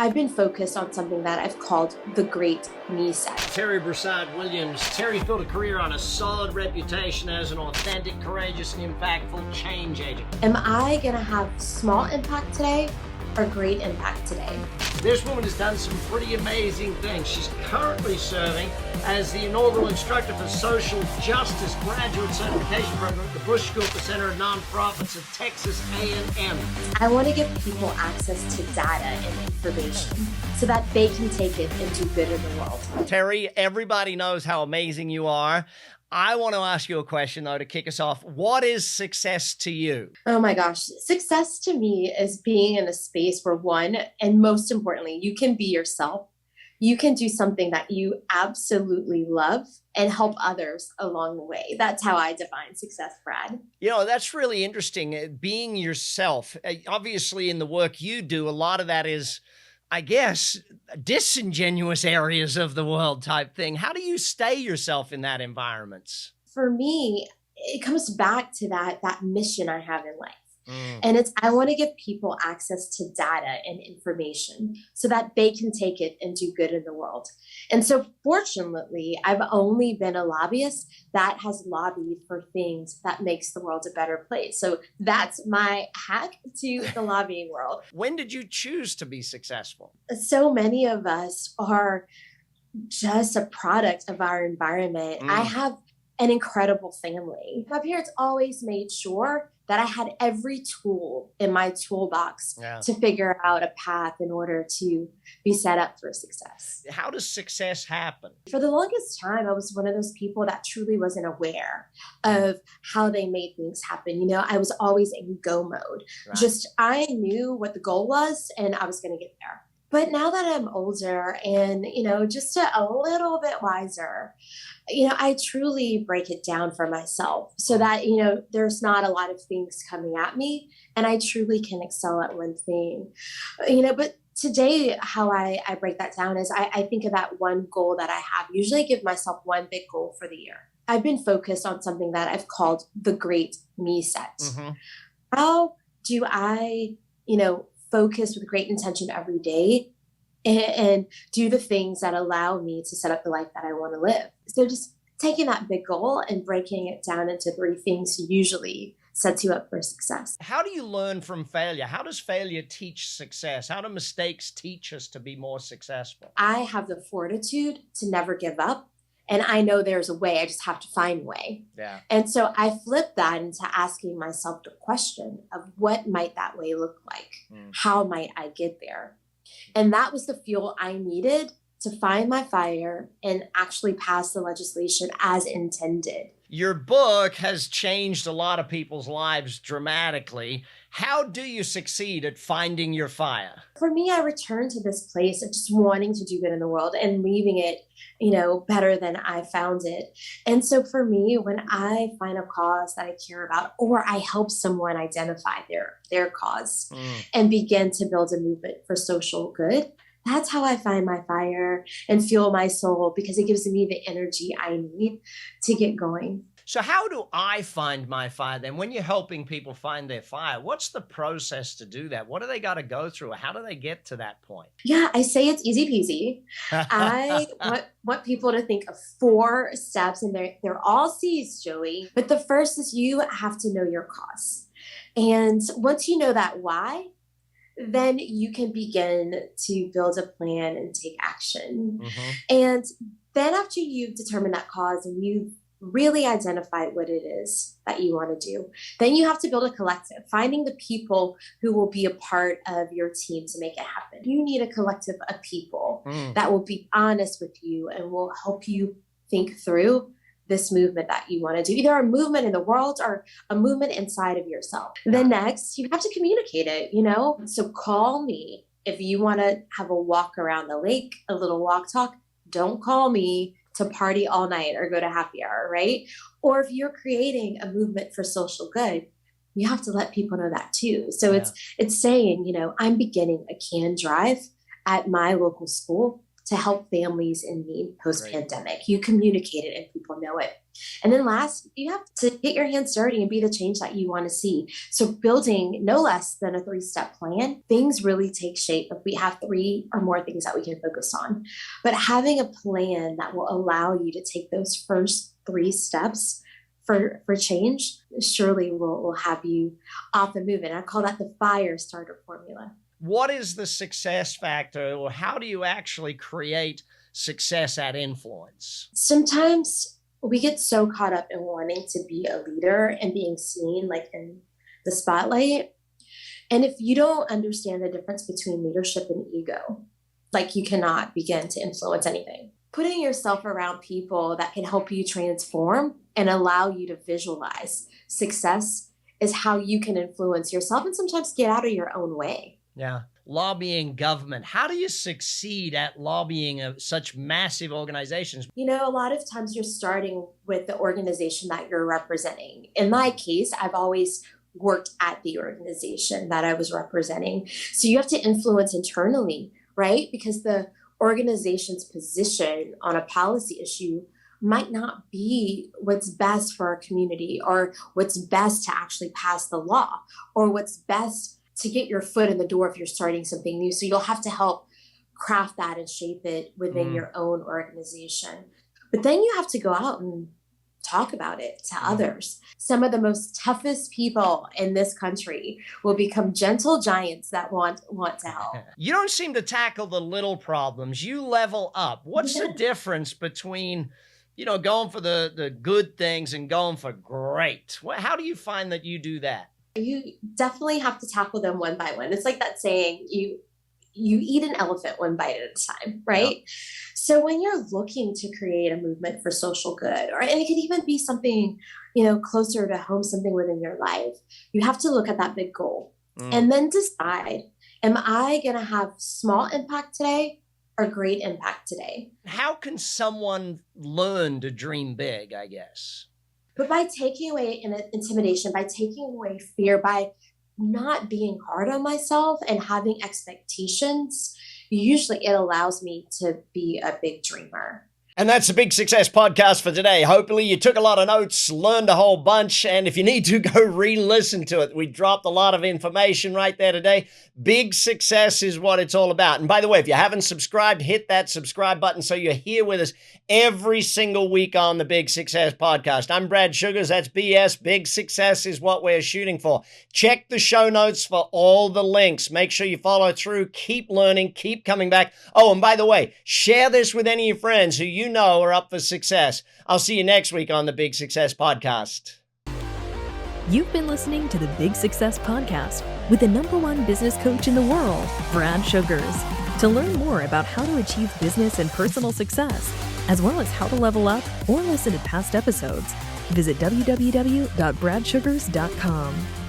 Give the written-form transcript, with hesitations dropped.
I've been focused on something that I've called the Great Reset. Terri Broussard Williams. Terri built a career on a solid reputation as an authentic, courageous, and impactful change agent. Am I going to have small impact today or great impact today? This woman has done some pretty amazing things. She's currently serving as the inaugural instructor for social justice graduate certification program at the Bush School for Center of Nonprofits at Texas A&M. I want to give people access to data and information so that they can take it and do good in the world. Terri, everybody knows how amazing you are. I want to ask you a question, though, to kick us off. What is success to you? Oh my gosh. Success to me is being in a space where one, and most importantly, you can be yourself. You can do something that you absolutely love and help others along the way. That's how I define success, Brad. You know, that's really interesting. Being yourself. Obviously, in the work you do, a lot of that is, I guess, disingenuous areas of the world type thing. How do you stay yourself in that environment? For me, it comes back to that mission I have in life. And I want to give people access to data and information so that they can take it and do good in the world. And so fortunately, I've only been a lobbyist that has lobbied for things that makes the world a better place. So that's my hack to the lobbying world. When did you choose to be successful? So many of us are just a product of our environment. I have an incredible family. My parents always made sure that I had every tool in my toolbox to figure out a path in order to be set up for success. How does success happen? For the longest time, I was one of those people that truly wasn't aware of how they made things happen. You know, I was always in go mode. Just I knew what the goal was and I was going to get there. But now that I'm older and, you know, just a little bit wiser, you know, I truly break it down for myself so that, you know, there's not a lot of things coming at me and I truly can excel at one thing, you know, but today, how I break that down is I think of that one goal that I have. Usually I give myself one big goal for the year. I've been focused on something that I've called the Great Reset. How do I, you know, focus with great intention every day and do the things that allow me to set up the life that I want to live? So just taking that big goal and breaking it down into 3 things usually sets you up for success. How do you learn from failure? How does failure teach success? How do mistakes teach us to be more successful? I have the fortitude to never give up. And I know there's a way, I just have to find a way. And so I flip that into asking myself the question of what might that way look like? How might I get there? And that was the fuel I needed to find my fire and actually pass the legislation as intended. Your book has changed a lot of people's lives dramatically. How do you succeed at finding your fire? For me, I returned to this place of just wanting to do good in the world and leaving it, you know, better than I found it. And so for me, when I find a cause that I care about, or I help someone identify their cause and begin to build a movement for social good, that's how I find my fire and fuel my soul, because it gives me the energy I need to get going. So how do I find my fire then? When you're helping people find their fire, what's the process to do that? What do they got to go through? How do they get to that point? Yeah, I say it's easy peasy. I want people to think of 4 steps, and they're all C's, Joey. But the first is you have to know your cause. And once you know that why, then you can begin to build a plan and take action. And then after you've determined that cause and you've really identified what it is that you want to do, then you have to build a collective, finding the people who will be a part of your team to make it happen. You need a collective of people that will be honest with you and will help you think through this movement that you want to do, either a movement in the world or a movement inside of yourself. Then next, you have to communicate it, you know? So call me if you want to have a walk around the lake, a little walk talk. Don't call me to party all night or go to happy hour, right? Or if you're creating a movement for social good, you have to let people know that too. So it's saying, you know, I'm beginning a can drive at my local school to help families in need post-pandemic. Great. You communicate it and people know it. And then last, you have to get your hands dirty and be the change that you want to see. So building no less than a 3-step plan, things really take shape if we have 3 or more things that we can focus on. But having a plan that will allow you to take those first 3 steps for change surely will have you off and moving. I call that the fire starter formula. What is the success factor, or how do you actually create success at influence? Sometimes we get so caught up in wanting to be a leader and being seen like in the spotlight. And if you don't understand the difference between leadership and ego, like you cannot begin to influence anything. Putting yourself around people that can help you transform and allow you to visualize success is how you can influence yourself and sometimes get out of your own way. Yeah. Lobbying government. How do you succeed at lobbying such massive organizations? You know, a lot of times you're starting with the organization that you're representing. In my case, I've always worked at the organization that I was representing. So you have to influence internally, right? Because the organization's position on a policy issue might not be what's best for our community, or what's best to actually pass the law, or what's best to get your foot in the door if you're starting something new. So you'll have to help craft that and shape it within your own organization. But then you have to go out and talk about it to others. Some of the most toughest people in this country will become gentle giants that want to help. You don't seem to tackle the little problems. You level up. What's the difference between, going for the good things and going for great? How do you find that you do that? You definitely have to tackle them one by one. It's like that saying, you eat an elephant one bite at a time, right? Yep. So when you're looking to create a movement for social good, and it could even be something, closer to home, something within your life, you have to look at that big goal and then decide, am I going to have small impact today or great impact today? How can someone learn to dream big, I guess? But by taking away intimidation, by taking away fear, by not being hard on myself and having expectations, usually it allows me to be a big dreamer. And that's the Big Success Podcast for today. Hopefully you took a lot of notes, learned a whole bunch, and if you need to, go re-listen to it. We dropped a lot of information right there today. Big success is what it's all about. And by the way, if you haven't subscribed, hit that subscribe button so you're here with us every single week on the Big Success Podcast. I'm Brad Sugars. That's BS. Big success is what we're shooting for. Check the show notes for all the links. Make sure you follow through. Keep learning. Keep coming back. Oh, and by the way, share this with any of your friends who you know are up for success. I'll see you next week on the Big Success Podcast. You've been listening to the Big Success Podcast with the #1 business coach in the world, Brad Sugars. To learn more about how to achieve business and personal success, as well as how to level up or listen to past episodes, visit www.bradsugars.com.